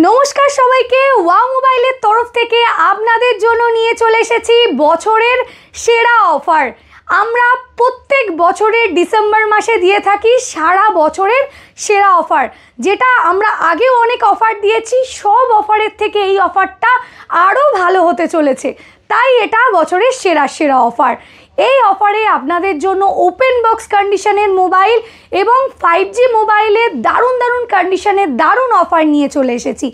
নমস্কার সবাইকে, ওয়াও মোবাইলের তরফ থেকে আপনাদের জন্য নিয়ে চলে এসেছি বছরের সেরা অফার। আমরা প্রত্যেক বছরের ডিসেম্বর মাসে দিয়ে থাকি সারা বছরের সেরা অফার, যেটা আমরা আগেও অনেক অফার দিয়েছি। সব অফারের থেকে এই অফারটা আরও ভালো হতে চলেছে, তাই এটা বছরের সেরা অফার। এই অফারে আপনাদের জন্য ওপেন বক্স কন্ডিশনের মোবাইল এবং 5G মোবাইলের দারুণ কন্ডিশনের দারুণ অফার নিয়ে চলে এসেছি।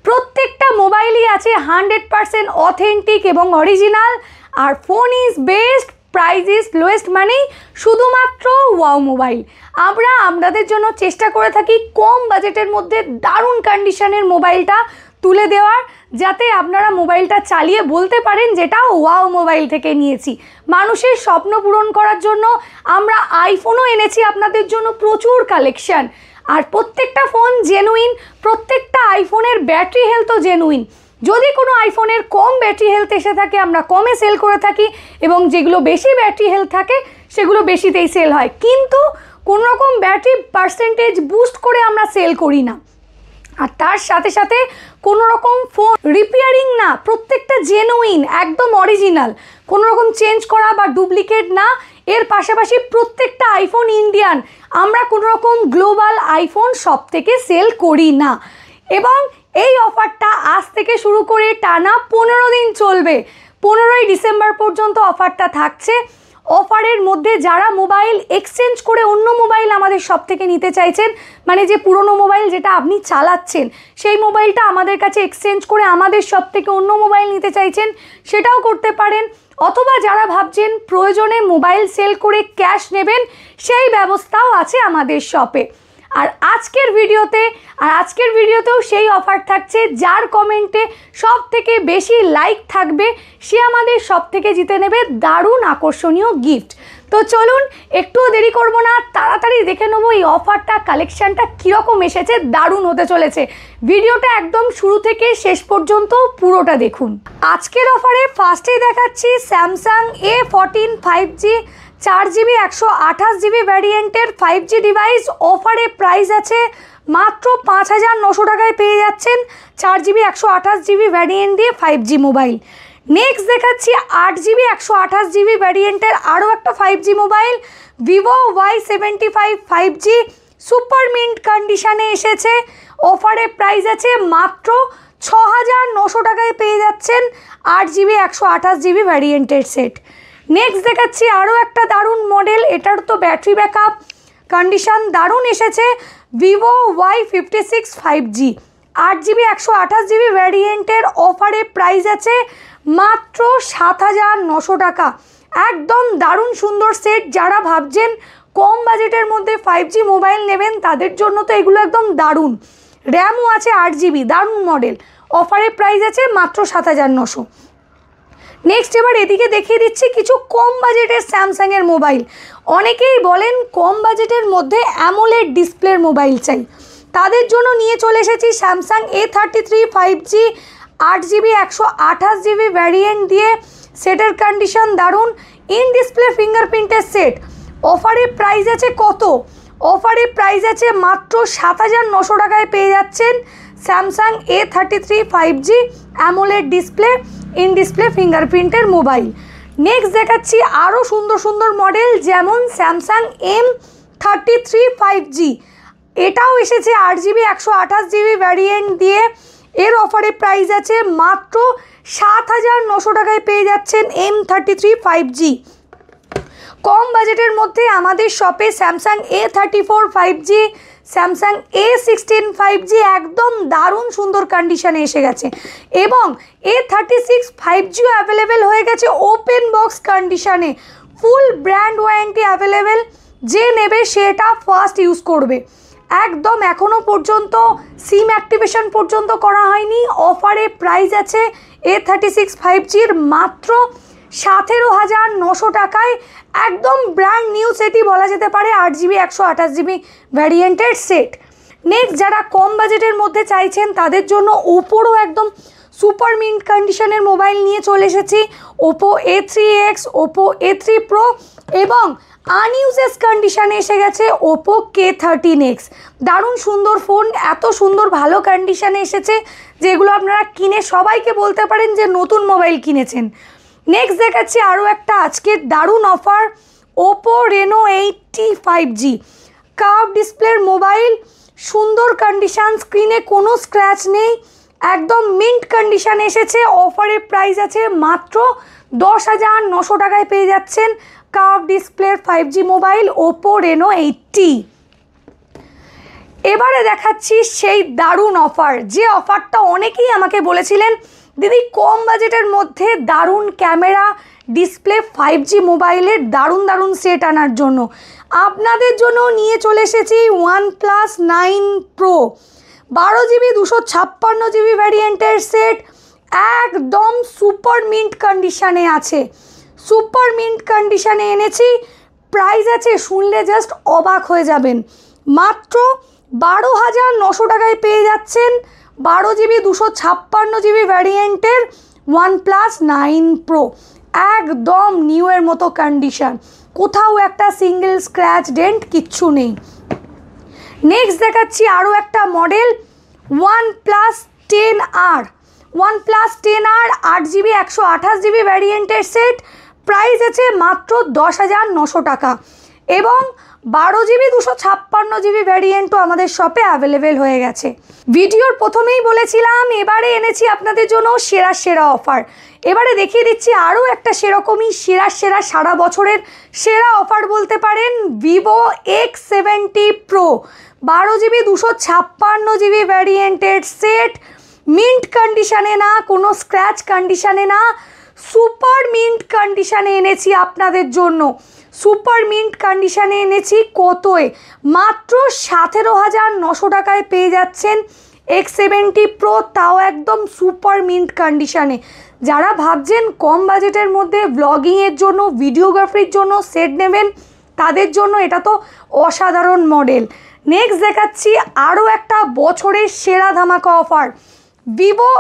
প্রত্যেকটা মোবাইলই আছে 100% অথেন্টিক এবং অরিজিনাল, আর phone is best, price is lowest, মানেই শুধুমাত্র ওয়াও মোবাইল। আমরা আপনাদের জন্য চেষ্টা করে থাকি কম বাজেটের মধ্যে দারুণ কন্ডিশনের মোবাইলটা তুলে দেওয়ার, যাতে আপনারা মোবাইলটা চালিয়ে বলতে পারেন যেটা ওয়াও মোবাইল থেকে নিয়েছি। মানুষের স্বপ্ন পূরণ করার জন্য আমরা আইফোনও এনেছি আপনাদের জন্য, প্রচুর কালেকশান। আর প্রত্যেকটা ফোন জেনুইন, প্রত্যেকটা আইফোনের ব্যাটারি হেলথও জেনুইন। যদি কোনো আইফোনের কম ব্যাটারি হেলথ এসে থাকে আমরা কমে সেল করে থাকি, এবং যেগুলো বেশি ব্যাটারি হেলথ থাকে সেগুলো বেশিতেই সেল হয়, কিন্তু কোনো রকম ব্যাটারি পার্সেন্টেজ বুস্ট করে আমরা সেল করি না। আর তার সাথে সাথে কোনো রকম ফোন রিপেয়ারিং না, প্রত্যেকটা জেনুইন, একদম অরিজিনাল, কোনো রকম চেঞ্জ করা বা ডুপ্লিকেট না। এর পাশাপাশি প্রত্যেকটা আইফোন ইন্ডিয়ান, আমরা কোনো রকম গ্লোবাল আইফোন সব থেকে সেল করি না। এবং এই অফারটা আজ থেকে শুরু করে টানা 15 দিন চলবে, 15ই ডিসেম্বর পর্যন্ত অফারটা থাকছে। অফারের মধ্যে যারা মোবাইল এক্সচেঞ্জ করে অন্য মোবাইল আমাদের সব থেকে নিতে চাইছেন, মানে যে পুরনো মোবাইল যেটা আপনি চালাচ্ছেন সেই মোবাইলটা আমাদের কাছে এক্সচেঞ্জ করে আমাদের সব থেকে অন্য মোবাইল নিতে চাইছেন, সেটাও করতে পারেন। অথবা যারা ভাবছেন প্রয়োজনে মোবাইল সেল করে ক্যাশ নেবেন, সেই ব্যবস্থাও আছে আমাদের শপে। আর আজকের ভিডিওতেও সেই অফার থাকছে। যার কমেন্টে সব থেকে বেশি লাইক থাকবে সে আমাদের সব থেকে জিতে নেবে দারুণ আকর্ষণীয় গিফট। তো চলুন, একটুও দেরি করব না, তাড়াতাড়ি দেখে নেবো এই অফারটা, কালেকশানটা কীরকম এসেছে। দারুণ হতে চলেছে। ভিডিওটা একদম শুরু থেকে শেষ পর্যন্ত পুরোটা দেখুন। আজকের অফারে ফার্স্টেই দেখাচ্ছি Samsung A14 5G 4GB 128GB ভ্যারিয়েন্টের 5G device. অফারে প্রাইস আছে মাত্র 5900 টাকায় পেয়ে যাচ্ছেন 4GB 128GB ভ্যারিয়েন্ট দিয়ে 5G মোবাইল। নেক্সট দেখাচ্ছি 8GB 128GB ভ্যারিয়েন্টের আরও একটা 5G mobile, Vivo Y75 5G super mint কন্ডিশানে এসেছে। অফারে প্রাইস আছে মাত্র 6900 টাকায় পেয়ে যাচ্ছেন 8GB 128GB ভ্যারিয়েন্টের সেট। নেক্সট দেখাচ্ছি আরও একটা দারুণ মডেল, এটার তো ব্যাটারি ব্যাকআপ কন্ডিশান দারুণ এসেছে, Vivo Y56 5G 8GB 128GB ভ্যারিয়েন্টের। অফারে প্রাইস আছে মাত্র 7900 টাকা। একদম দারুণ সুন্দর সেট। যারা ভাবছেন কম বাজেটের মধ্যে 5G মোবাইল নেবেন তাদের জন্য তো এগুলো একদম দারুণ। র্যামও আছে 8GB, দারুণ মডেল। অফারে প্রাইস আছে মাত্র 7900। নেক্সট এবার এদিকে দেখিয়ে দিচ্ছি কিছু কম বাজেটের স্যামসাংয়ের মোবাইল। অনেকেই বলেন কম বাজেটের মধ্যে অ্যামোলেড ডিসপ্লের মোবাইল চাই, তাদের জন্য নিয়ে চলে এসেছি Samsung A33 5G 8GB 128GB variant দিয়ে। সেটের কন্ডিশন দারুণ, ইন ডিসপ্লে ফিঙ্গারপ্রিন্টের সেট। অফারে প্রাইস আছে কত? অফারে প্রাইস আছে মাত্র 7900 টাকায় পেয়ে যাচ্ছেন Samsung A33 5G AMOLED display, in display ফিঙ্গারপ্রিন্টের মোবাইল। নেক্সট দেখাচ্ছি আরও সুন্দর মডেল, যেমন স্যামসাং M33 5G, এটাও এসেছে 8GB 128GB ভ্যারিয়েন্ট দিয়ে। এর অফারে প্রাইস আছে মাত্র 7900 টাকায় পেয়ে যাচ্ছেন M33 5G। কম বাজেটের মধ্যে আমাদের শপে Samsung A34 5G, Samsung A16 5G একদম দারুণ সুন্দর কন্ডিশানে এসে গেছে, এবং A36 5Gও অ্যাভেলেবেল হয়ে গেছে ওপেন বক্স কন্ডিশানে। ফুল ব্র্যান্ড ওয়ারেন্টি অ্যাভেলেবেল, যে নেবে সেটা ফার্স্ট ইউজ করবে। একদম এখনও পর্যন্ত সিম অ্যাক্টিভেশন পর্যন্ত করা হয়নি। অফারে প্রাইস আছে A36 5Gর মাত্র 17900 টাকায়। একদম ব্র্যান্ড নিউ সেটই বলা যেতে পারে, 8GB 128GB ভ্যারিয়েন্টের সেট। নেক্সট যারা কম বাজেটের মধ্যে চাইছেন তাদের জন্য ওপোরও একদম সুপার মিন্ট কন্ডিশনের মোবাইল নিয়ে চলে এসেছি। Oppo A3X, Oppo A3 Pro এবং আনইউজেস কন্ডিশানে এসে গেছে ওপো K13X। দারুণ সুন্দর ফোন, এত সুন্দর ভালো কন্ডিশানে এসেছে যেগুলো আপনারা কিনে সবাইকে বলতে পারেন যে নতুন মোবাইল কিনেছেন। নেক্সট দেখাচ্ছি আরও একটা আজকের দারুণ offer, Oppo Reno 80 5G curve ডিসপ্লের মোবাইল, সুন্দর কন্ডিশান, স্ক্রিনে কোনো স্ক্র্যাচ নেই, একদম মিন্ট কন্ডিশানে এসেছে। অফারের প্রাইস আছে মাত্র 10,900 টাকায় পেয়ে যাচ্ছেন কার্ভ ডিসপ্লের 5G মোবাইল ওপো রেনো 80। এবারে দেখাচ্ছি সেই দারুণ অফার, যে অফারটা অনেকেই আমাকে বলেছিলেন দিদি কম বাজেটের মধ্যে দারুণ ক্যামেরা ডিসপ্লে 5G মোবাইলের দারুণ দারুণ সেট আনার জন্য। আপনাদের জন্য নিয়ে চলে এসেছি OnePlus 9 Pro 12GB 256GB ভ্যারিয়েন্টের সেট, একদম সুপার মিন্ট কন্ডিশানে আছে, সুপার মিন্ট কন্ডিশানে এনেছি। প্রাইস আছে শুনলে জাস্ট অবাক হয়ে যাবেন, মাত্র 12,900 টাকায় পেয়ে যাচ্ছেন 12GB 256GB ভ্যারিয়েন্টের OnePlus 9 Pro, একদম নিউয়ের মতো কন্ডিশান, কোথাও একটা সিঙ্গেল স্ক্র্যাচ ডেন্ট কিচ্ছু নেই। নেক্সট দেখাচ্ছি আরও একটা model OnePlus 10R, OnePlus 10R 8GB 128GB ভ্যারিয়েন্টের সেট, প্রাইস আছে মাত্র 10,900 টাকা এবং 12GB 256GB ভ্যারিয়েন্টও আমাদের শপে অ্যাভেলেবেল হয়ে গেছে। ভিডিওর প্রথমেই বলেছিলাম এবারে এনেছি আপনাদের জন্য সেরা সেরা অফার। এবারে দেখিয়ে দিচ্ছি আরও একটা সেরকমই সেরা সারা বছরের সেরা অফার বলতে পারেন, Vivo X70 Pro 12GB 256GB ভ্যারিয়েন্টের সেট, মিন্ট কন্ডিশানে না, কোনো স্ক্র্যাচ কন্ডিশানে না, সুপার মিন্ট কন্ডিশানে এনেছি আপনাদের জন্য, সুপার মিন্ট কন্ডিশানে এনেছি কতই, মাত্র 17,900 টাকায় পেয়ে যাচ্ছেন X70 Pro, তাও একদম সুপার মিন্ট কন্ডিশানে। যারা ভাবছেন কম বাজেটের মধ্যে ব্লগিংয়ের জন্য ভিডিওগ্রাফির জন্য সেট নেবেন, তাদের জন্য এটা তো অসাধারণ মডেল। নেক্সট দেখাচ্ছি আরও একটা বছরের সেরা ধামাকা অফার, ভিভো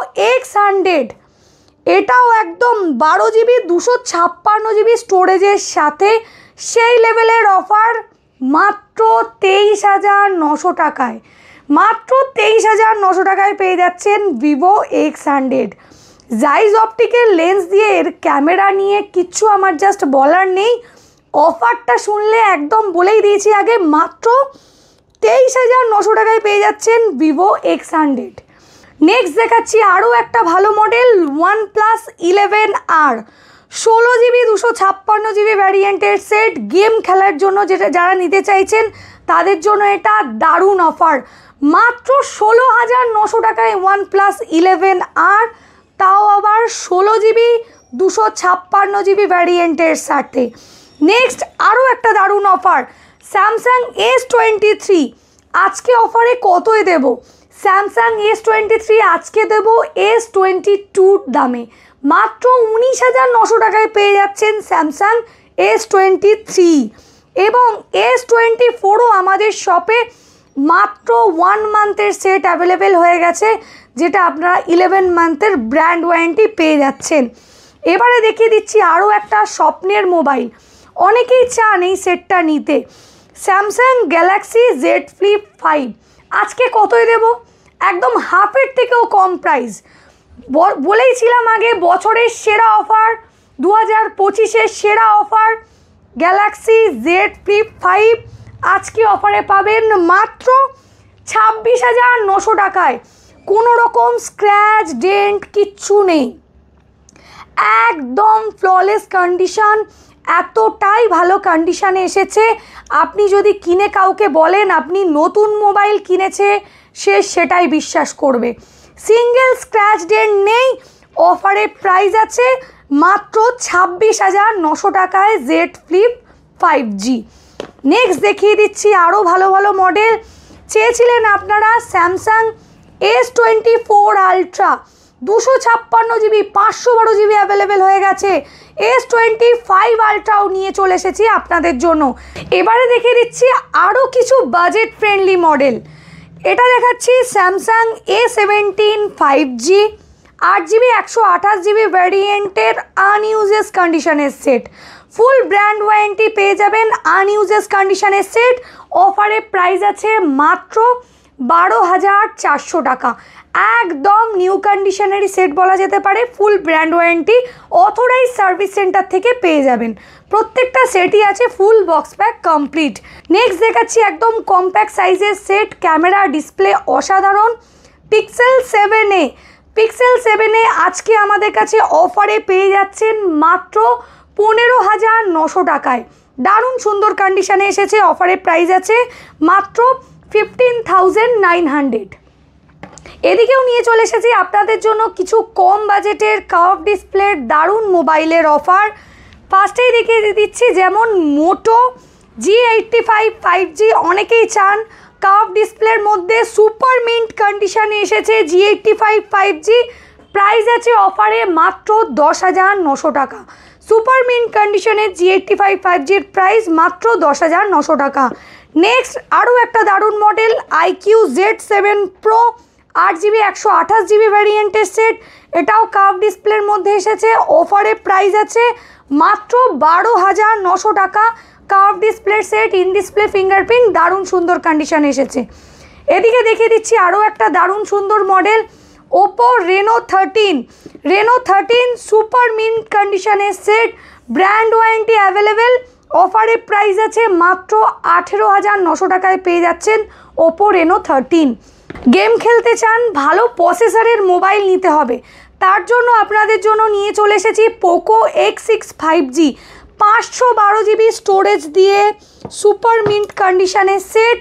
X100, এটাও একদম 12GB 256GB স্টোরেজের সাথে সেই লেভেলের অফার, মাত্র 23,900 টাকায়, মাত্র 23,900 টাকায় পেয়ে যাচ্ছেন ভিভো X100। জাইজ অপটিকের লেন্স দিয়ে এর ক্যামেরা নিয়ে কিচ্ছু আমার জাস্ট বলার নেই, অফারটা শুনলে একদম বলেই দিয়েছি আগে, মাত্র 23,900 টাকায় পেয়ে যাচ্ছেন ভিভো X100। নেক্সট দেখাচ্ছি আরও একটা ভালো model OnePlus 11R 16GB 256GB ভ্যারিয়েন্টের সেট, গেম খেলার জন্য যারা নিতে চাইছেন তাদের জন্য এটা দারুণ অফার, মাত্র 16,900 টাকায় OnePlus 11R, তাও আবার 16GB 256GB ভ্যারিয়েন্টের সাথে। নেক্সট আরও একটা দারুণ অফার, স্যামসাং S23, আজকে অফারে কতই দেব, স্যামসাং S23 আজকে দেব S22 দামে, মাত্র 19,900 টাকায় পেয়ে যাচ্ছেন স্যামসাং S23 এবং S24ও আমাদের শপে মাত্র 1 মান্থের সেট অ্যাভেলেবেল হয়ে গেছে, যেটা আপনারা 11 মান্থের ব্র্যান্ড ওয়ারেন্টি পেয়ে যাচ্ছেন। এবারে দেখিয়ে দিচ্ছি আরও একটা স্বপ্নের মোবাইল, অনেকেই চান এই সেটটা নিতে, স্যামসাং গ্যালাক্সি Z Flip 5, আজকে কতই দেব, একদম হাফের থেকেও কম প্রাইস। বলেইছিলাম আগে বছরের সেরা অফার, 2025-এর সেরা অফার গ্যালাক্সি Z Flip 5, আজকে অফারে পাবেন মাত্র 26,900 টাকায়, কোনো রকম স্ক্র্যাচ ডেন্ট কিচ্ছু নেই, একদম ফ্ললেস কন্ডিশন, এতটাই ভালো কন্ডিশানে এসেছে। আপনি যদি কিনে কাউকে বলেন আপনি নতুন মোবাইল কিনেছে, সে সেটাই বিশ্বাস করবে, সিঙ্গেল স্ক্র্যাচ ডেন্ট নেই। অফারে প্রাইস আছে মাত্র 26,900 টাকায় Z Flip 5G। নেক্সট দেখিয়ে দিচ্ছি আরও ভালো ভালো মডেল, চেয়েছিলেন আপনারা Samsung S24 Ultra 256GB 512GB available হয়ে গেছে, S25 Ultraও নিয়ে চলে এসেছি আপনাদের জন্য। এবারে দেখিয়ে দিচ্ছি আরও কিছু বাজেট ফ্রেন্ডলি মডেল, এটা দেখাচ্ছি Samsung A17 5G 8GB 128GB ভ্যারিয়েন্টের আনইউজেস কন্ডিশনের সেট, ফুল ব্র্যান্ড ওয়ারেন্টি পেয়ে যাবেন আনইউজেস কন্ডিশনের সেট। অফারের প্রাইস আছে মাত্র 12,400 টাকা। একদম নিউ কন্ডিশনারি সেট বলা যেতে পারে, full brand warranty authorise service centre থেকে পেয়ে যাবেন। প্রত্যেকটা সেটই আছে full box pack complete. Next দেখাচ্ছি একদম কম্প্যাক্ট সাইজের সেট, ক্যামেরা ডিসপ্লে অসাধারণ, পিক্সেল 7a। পিক্সেল 7a আজকে আমাদের কাছে অফারে পেয়ে যাচ্ছেন মাত্র 15,900 টাকায়। দারুণ সুন্দর কন্ডিশনে এসেছে, অফারের প্রাইস আছে মাত্র 15,900। এদিকেও নিয়ে চলে এসেছি আপনাদের জন্য কিছু কম বাজেটের কার্ভ ডিসপ্লের দারুণ মোবাইলের অফার। ফার্স্টেই দেখিয়ে দিচ্ছি, যেমন মোটো G85 5G অনেকেই চান। কার্ভ ডিসপ্লের মধ্যে সুপার মিন্ট কন্ডিশনে এসেছে G85 5G, প্রাইস আছে অফারে মাত্র 10,900 টাকা। সুপার মিন্ট কন্ডিশনের G85 5Gর প্রাইস মাত্র 10,900 টাকা। নেক্সট আরও একটা দারুণ model IQ Z7 Pro 8GB 128GB ভ্যারিয়েন্টের সেট, এটাও কার্ভ ডিসপ্লের মধ্যে এসেছে। অফারের প্রাইস আছে মাত্র 12,900 টাকা। কার্ভ ডিসপ্লের সেট, ইন ডিসপ্লে ফিঙ্গারপ্রিন্ট, দারুণ সুন্দর কন্ডিশনে এসেছে। এদিকে দেখিয়ে দিচ্ছি আরও একটা দারুণ সুন্দর model Oppo Reno 13 super mint কন্ডিশনের সেট, ব্র্যান্ড ওয়ারেন্টি অ্যাভেলেবেল। অফারের প্রাইস আছে মাত্র 18,900 টাকায় পেয়ে যাচ্ছেন ওপো রেনো 13। গেম খেলতে চান, ভালো প্রসেসরের মোবাইল নিতে হবে, তার জন্য আপনাদের জন্য নিয়ে চলে এসেছি Poco X6 5G 512GB storage দিয়ে সুপার মিন্ট কন্ডিশনের সেট,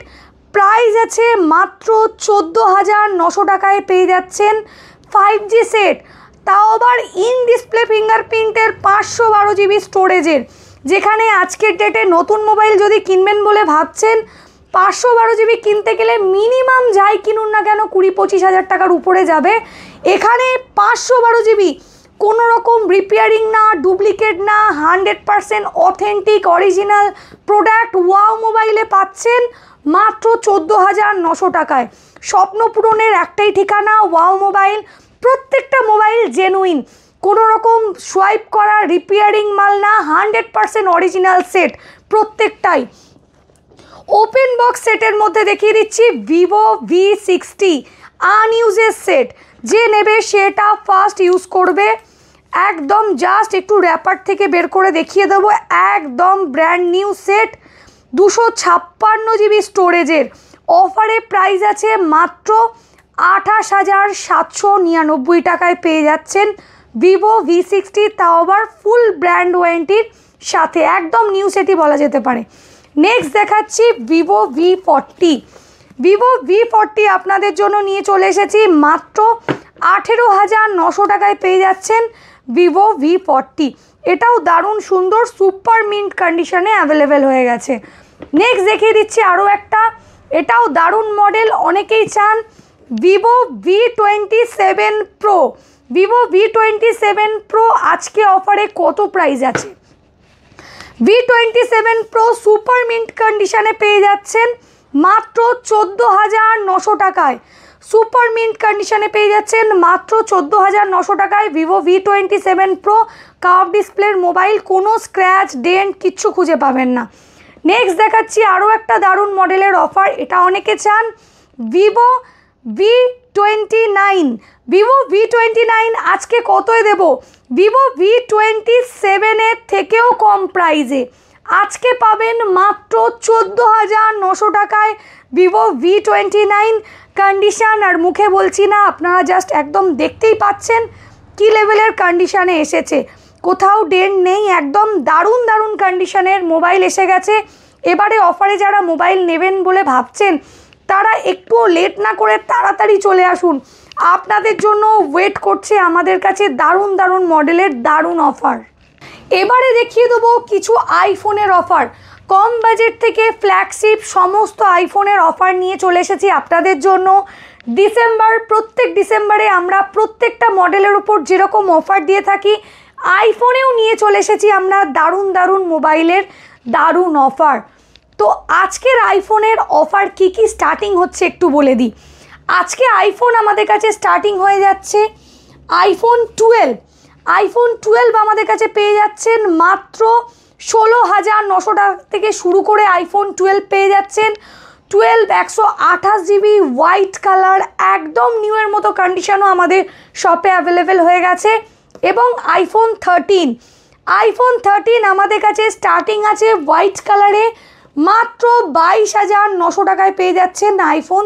প্রাইস আছে মাত্র 14,900 টাকায় পেয়ে যাচ্ছেন 5G সেট, তাও আবার ইন ডিসপ্লে ফিঙ্গারপ্রিন্টের 512GB স্টোরেজের। যেখানে আজকের ডেটে নতুন মোবাইল যদি কিনবেন বলে ভাবছেন, 512GB কিনতে গেলে মিনিমাম যাই কিনুন না কেন 20-25 হাজার টাকার উপরে যাবে। এখানে 512GB, কোনো রকম রিপেয়ারিং না, ডুপ্লিকেট না, 100% অথেন্টিক অরিজিনাল প্রোডাক্ট ওয়াও মোবাইলে পাচ্ছেন মাত্র 14,900 টাকায়। স্বপ্ন পূরণের একটাই ঠিকানা ওয়াও মোবাইল। প্রত্যেকটা মোবাইল জেনুইন, কোনো রকম সোয়াইপ করা রিপেয়ারিং মাল না, 100% অরিজিনাল সেট প্রত্যেকটাই। ওপেন বক্স সেটের মধ্যে দেখিয়ে দিচ্ছি ভিভো V60 আনইউজের সেট, যে নেবে সেটা ফার্স্ট ইউজ করবে। একদম জাস্ট একটু র্যাপার থেকে বের করে দেখিয়ে দেবো, একদম ব্র্যান্ড নিউ সেট, 256GB স্টোরেজের। অফারে প্রাইস আছে মাত্র 28,799 টাকায় পেয়ে যাচ্ছেন ভিভো V60, তাও আবার ফুল ব্র্যান্ড ওয়ারেন্টির সাথে, একদম নিউ সেটই বলা যেতে পারে। নেক্সট দেখাচ্ছি ভিভো V40 আপনাদের জন্য নিয়ে চলে এসেছি মাত্র 18,900 টাকায় পেয়ে যাচ্ছেন ভিভো V40। এটাও দারুণ সুন্দর সুপার মিন্ট কন্ডিশনে অ্যাভেলেবেল হয়ে গেছে। নেক্সট দেখিয়ে দিচ্ছি আরও একটা, এটাও দারুণ মডেল, অনেকেই চান, ভিভো V27 Pro আজকে অফারে কত প্রাইস আছে? V27 Pro সুপার মিন্ট কন্ডিশনে পেয়ে যাচ্ছেন মাত্র 14,900 টাকায়। সুপার মিন্ট কন্ডিশনে পেয়ে যাচ্ছেন মাত্র 14,900 টাকায় ভিভো V27 Pro কার্ভ ডিসপ্লের মোবাইল, কোনো স্ক্র্যাচ ডেন্ট কিচ্ছু খুঁজে পাবেন না। নেক্সট দেখাচ্ছি আরও একটা দারুণ মডেলের অফার, এটা অনেকে চান, ভিভো V29 আজকে কতই দেব? ভিভো V27 এর থেকেও কম প্রাইসে আজকে পাবেন মাত্র 14,900 টাকায় ভিভো V29 কন্ডিশন। আর মুখে বলছি না, আপনারা জাস্ট একদম দেখতেই পাচ্ছেন কি লেভেলের কন্ডিশনে এসেছে, কোথাও ডেন্ট নেই, একদম দারুণ কন্ডিশনের মোবাইল এসে গেছে। এবারে অফারে যারা মোবাইল নেবেন বলে ভাবছেন, তারা একটুও লেট না করে তাড়াতাড়ি চলে আসুন, আপনাদের জন্য ওয়েট করছে আমাদের কাছে দারুণ মডেলের দারুণ অফার। এবারে দেখিয়ে দেবো কিছু আইফোনের অফার, কম বাজেট থেকে ফ্ল্যাগশিপ সমস্ত আইফোনের অফার নিয়ে চলে এসেছি আপনাদের জন্য। প্রত্যেক ডিসেম্বরে আমরা প্রত্যেকটা মডেলের উপর যেরকম অফার দিয়ে থাকি, আইফোনেও নিয়ে চলে এসেছি আমরা দারুণ মোবাইলের দারুণ অফার। তো আজকের আইফোনের অফার কি স্টার্টিং হচ্ছে একটু বলে দিই। আজকে আইফোন আমাদের কাছে স্টার্টিং হয়ে যাচ্ছে আইফোন 12 আমাদের কাছে পেয়ে যাচ্ছেন মাত্র 16,900 টাকা থেকে শুরু করে আইফোন 12 পেয়ে যাচ্ছেন। 12 128 GB হোয়াইট কালার, একদম নিউয়ের মতো কন্ডিশনও আমাদের শপে অ্যাভেলেবেল হয়ে গেছে। এবং আইফোন 13 আমাদের কাছে স্টার্টিং আছে হোয়াইট কালারে, মাত্র 22,900 টাকায় পেয়ে যাচ্ছেন আইফোন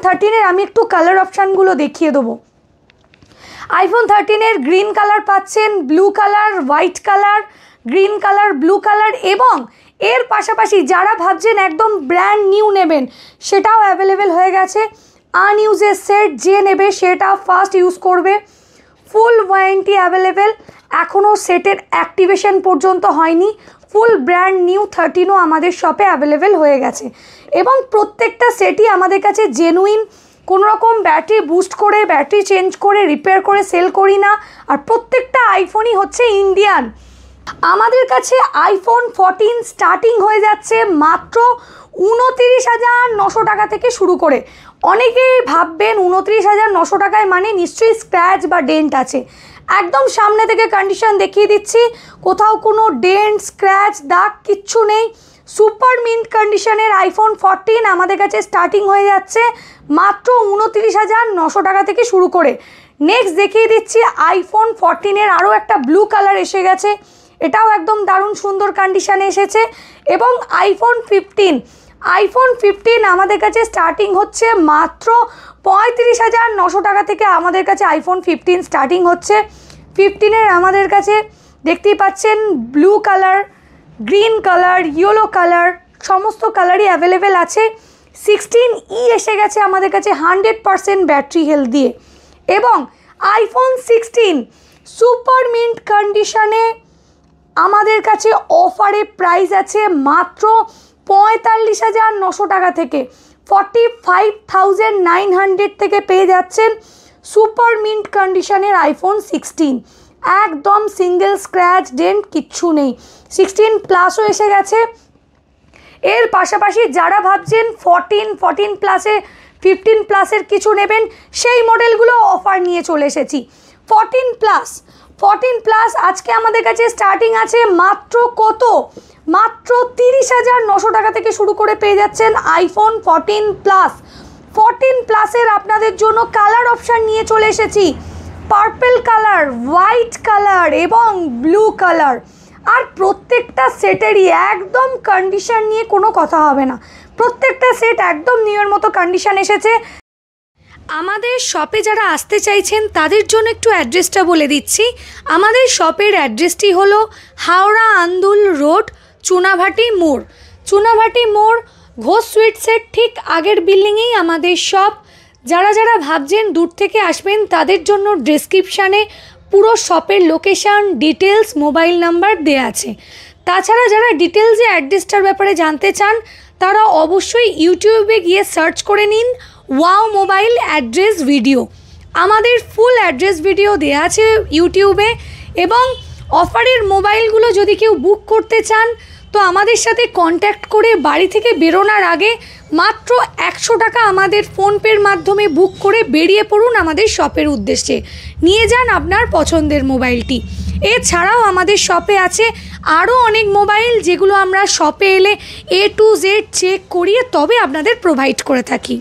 13 আমি একটু কালার অপশানগুলো দেখিয়ে দেবো। আইফোন 13 গ্রিন কালার পাচ্ছেন, blue colour, white colour, green colour, blue colour, এবং এর পাশাপাশি যারা ভাবছেন একদম ব্র্যান্ড নিউ নেবেন সেটাও অ্যাভেলেবেল হয়ে গেছে। আনইউজের সেট যে নেবে সেটা ফার্স্ট ইউজ করবে, ফুল ওয়ারেন্টি অ্যাভেলেবেল, এখনও সেটের অ্যাক্টিভেশন পর্যন্ত হয়নি। ফুল ব্র্যান্ড নিউ 13ও আমাদের শপে অ্যাভেলেবেল হয়ে গেছে এবং প্রত্যেকটা সেটই আমাদের কাছে জেনুইন, কোনো রকম ব্যাটারি বুস্ট করে, ব্যাটারি চেঞ্জ করে, রিপেয়ার করে সেল করি না। আর প্রত্যেকটা আইফোনই হচ্ছে ইন্ডিয়ান। আমাদের কাছে আইফোন 14 স্টার্টিং হয়ে যাচ্ছে মাত্র 29,900 টাকা থেকে শুরু করে। অনেকেই ভাববেন 29,900 টাকায় মানে নিশ্চয়ই স্ক্র্যাচ বা ডেন্ট আছে। একদম সামনে থেকে কন্ডিশন দেখিয়ে দিচ্ছি, কোথাও কোনো ডেন্ট, স্ক্র্যাচ, দাগ কিচ্ছু নেই। সুপার মিন্ট কন্ডিশনের আইফোন 14 আমাদের কাছে স্টার্টিং হয়ে যাচ্ছে মাত্র 29,900 টাকা থেকে শুরু করে। নেক্সট দেখিয়ে দিচ্ছি আইফোন 14 আরও একটা ব্লু কালার এসে গেছে, এটাও একদম দারুণ সুন্দর কন্ডিশানে এসেছে। এবং আইফোন 15 আমাদের কাছে স্টার্টিং হচ্ছে মাত্র 35,900 টাকা থেকে আমাদের কাছে আইফোন 15 স্টার্টিং হচ্ছে। 15 আমাদের কাছে দেখতেই পাচ্ছেন blue colour, green colour, yellow colour, সমস্ত কালারই অ্যাভেলেবেল আছে। 16E এসে গেছে আমাদের কাছে 100% ব্যাটারি হেলথ দিয়ে। এবং আইফোন 16 সুপার মিন্ট কন্ডিশনে আমাদের কাছে অফারে প্রাইস আছে মাত্র 45,900 টাকা থেকে, 45,900 থেকে পেয়ে যাচ্ছেন সুপার মিন্ট কন্ডিশনের আইফোন 16, একদম সিঙ্গেল স্ক্র্যাচ ডেন্ট কিচ্ছু নেই। 16 প্লাসও এসে গেছে। এর পাশাপাশি যারা ভাবছেন 14 প্লাসে 15 প্লাসের কিছু নেবেন, সেই মডেলগুলো অফার নিয়ে চলে এসেছি। 14 প্লাস আজকে আমাদের কাছে স্টার্টিং আছে মাত্র কত, মাত্র 30,900 টাকা থেকে শুরু করে পেয়ে যাচ্ছেন আইফোন 14 প্লাসের আপনাদের জন্য কালার অপশান নিয়ে চলে এসেছি, পার্পল কালার, হোয়াইট কালার এবং ব্লু কালার। আর প্রত্যেকটা সেটেরই একদম কন্ডিশন নিয়ে কোনো কথা হবে না, প্রত্যেকটা সেট একদম নিউয়ের মতো কন্ডিশন এসেছে। আমাদের শপে যারা আসতে চাইছেন তাদের জন্য একটু অ্যাড্রেসটা বলে দিচ্ছি। আমাদের শপের অ্যাড্রেসটি হলো হাওড়া আন্দুল রোড, চুনাভাটি মোড়, ঘোষ সুইটসের ঠিক আগের বিল্ডিংয়েই আমাদের শপ। যারা ভাবছেন দূর থেকে আসবেন তাদের জন্য ডেসক্রিপশানে পুরো শপের লোকেশান, ডিটেলস, মোবাইল নাম্বার দেওয়া আছে। তাছাড়া যারা ডিটেলসে অ্যাড্রেসটার ব্যাপারে জানতে চান তারা অবশ্যই ইউটিউবে গিয়ে সার্চ করে নিন ওয়াও মোবাইল অ্যাড্রেস ভিডিও। আমাদের ফুল অ্যাড্রেস ভিডিও দেওয়া আছে ইউটিউবে। এবং অফারের মোবাইলগুলো যদি কেউ বুক করতে চান তো আমাদের সাথে কন্ট্যাক্ট করে বাড়ি থেকে বেরোনোর আগে মাত্র 100 টাকা আমাদের ফোনপের মাধ্যমে বুক করে বেরিয়ে পড়ুন আমাদের শপের উদ্দেশ্যে, নিয়ে যান আপনার পছন্দের মোবাইলটি। এছাড়াও আমাদের শপে আছে আরও অনেক মোবাইল যেগুলো আমরা শপে এলে A to Z চেক করিয়ে তবে আপনাদের প্রোভাইড করে থাকি।